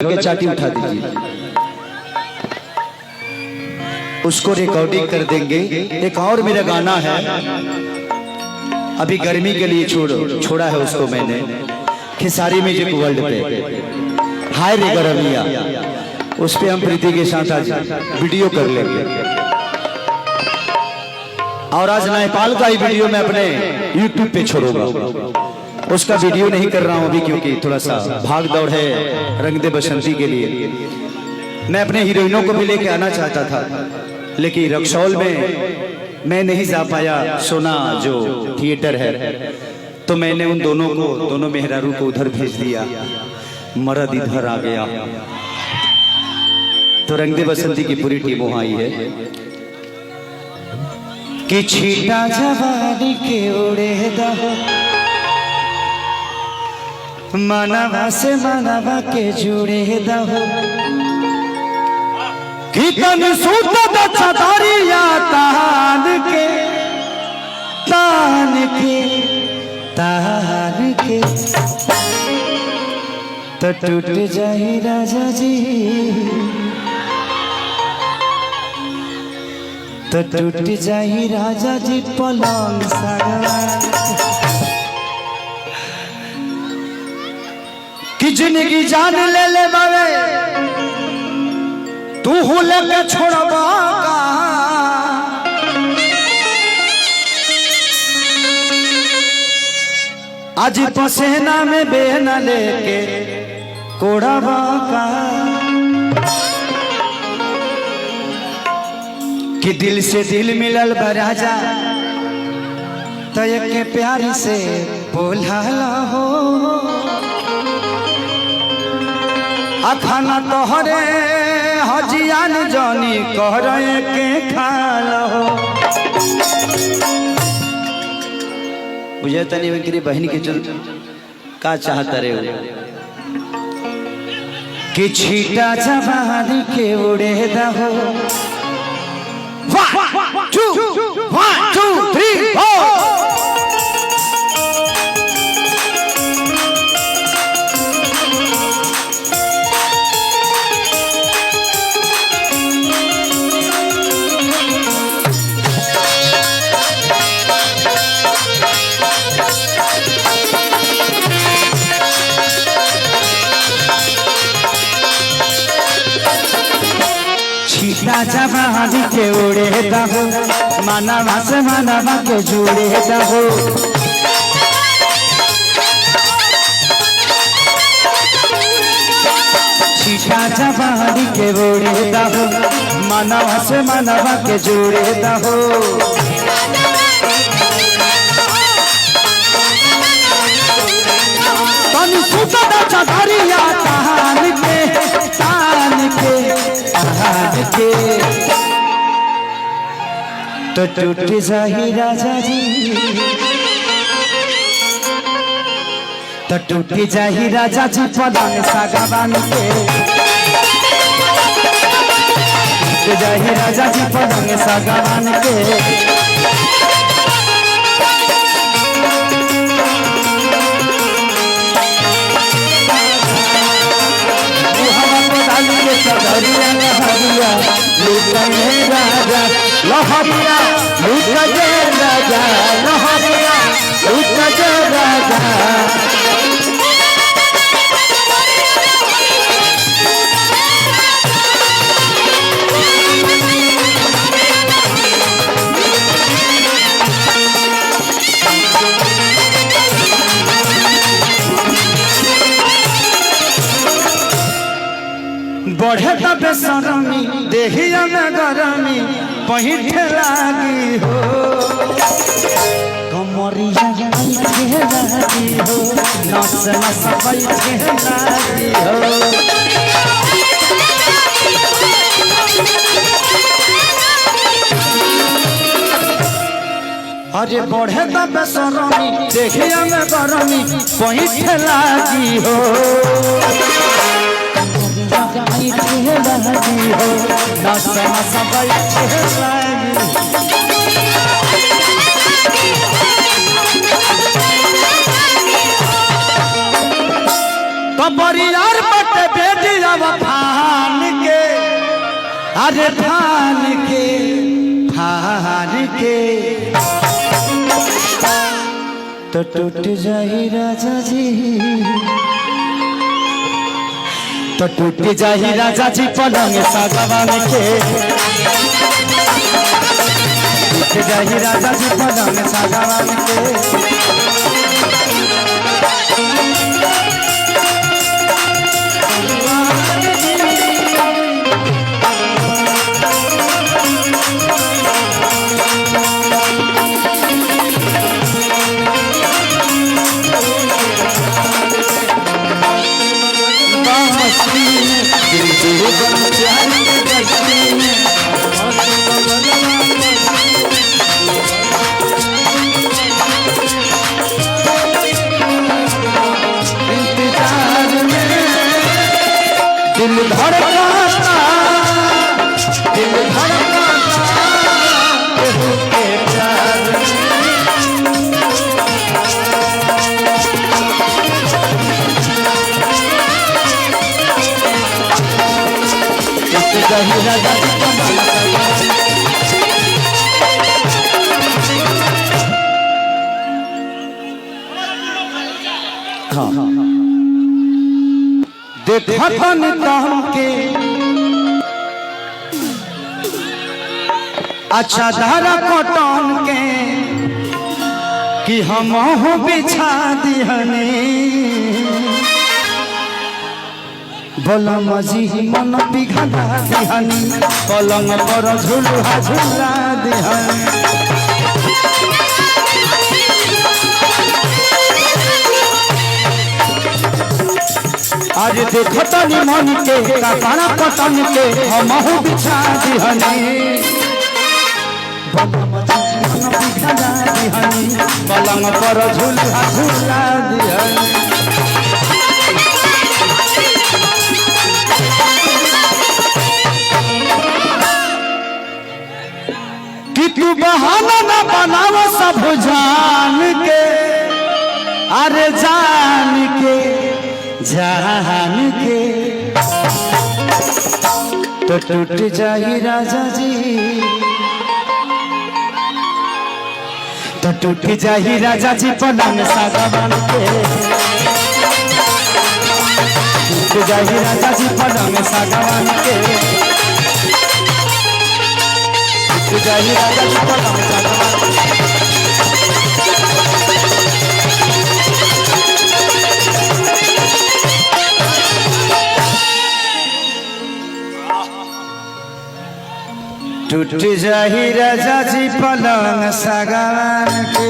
के चाटी उठा दीजिए, उसको रिकॉर्डिंग कर देंगे। एक और मेरा गाना है, अभी गर्मी के लिए छोड़ा है उसको मैंने, खेसारी म्यूजिक वर्ल्ड पे, हाय रे गरमिया, उस पे हम प्रीति के साथ आज वीडियो कर लेंगे। और आज नेपाल का ही वीडियो मैं अपने यूट्यूब पे छोड़ूंगा। उसका वीडियो नहीं कर रहा हूं अभी क्योंकि थोड़ा सा भाग दौड़ है रंग दे बसंती के लिए। मैं अपने हीरोइनों को भी लेके आना चाहता था, लेकिन रक्सौल में मैं नहीं जा पाया, सोना जो थिएटर है, तो मैंने उन दोनों मेहरारू को उधर भेज दिया, मर्द इधर आ गया। तो रंग दे बसंती की पूरी टीम वहां आई है कि छीटा जवानी के उड़े दहो, मानवा से मानवा के जुड़े दहो, कि तन सूत दरिया तान के तो टूट जाए राजा जी, तो टूट जाए राजा जी पलंग सागवान कि जिंदगी जान ले ले बावे तू हो लेके छोड़बा का, आज पसेना में बेना लेके कोड़बा का, कि दिल से दिल मिलल बराजा तो एक प्यार से बोला हो, अखाना तोहरे हजियान जानी कह रहे के खालो। मुझे तनी मेरी बहन के चल का चाहता रे कि छीटा जवानी के उड़े दहो, 1 2 3 4। जवानी के उड़े दहो, मानवा से मानवा के जुड़े दहो, छीटा जवानी के उड़े दहो, मानवा से मानवा के जुड़े दहो, तनी सुता चदरिया तान के तो टूट जाही राजा जी, तो टूट जाही राजा जी पलंग सागवान के, टूट जाही राजा जी पलंग सागवान के, लहरिया लहरिया लूट जे राजा, लहरिया लूट जे राजा, बढ़े तब सरमी देहिया में गरमी पहिठे लागी हो, कमरिया बैठे लागी हो, नस नस बैठे लागी हो, अरे बढ़े तब सरमी देहिया में गरमी पहिठे लागी हो, लगी हो, नस नस बैठे लागी, तो परियार बट बेटिया लव फान के, अरे फान के तो टूट जाही राजा जी, तो टूट जाही राजा जी पलंग सागवान के, टूट जाही राजा जी पलंग सागवान के। दिल धड़काता, दिल धड़काता केहू के प्यार देखन तहन के अच्छा धारा कटन के कि हम बिछा दिहने बोला मजी मन पिघला दिहनी पलंग पर झुलुहा झुला दिहनी। आज देखो तनी मन के कपड़ा पतन के हम बिछा दिहनी पलंग पर झूला झूला दिहनी। कि तू बहाना न बनाव सब जान के, अरे जान के जान के तो टूट जाही राजा जी, तो टूट जाही राजा जी पलंग सागवान के, टूट जाही राजा जी पलंग सागवान के, टूट जाही राजा जी पलंग सागवान के। टूट जाही राजा जी पलंग सागवान के।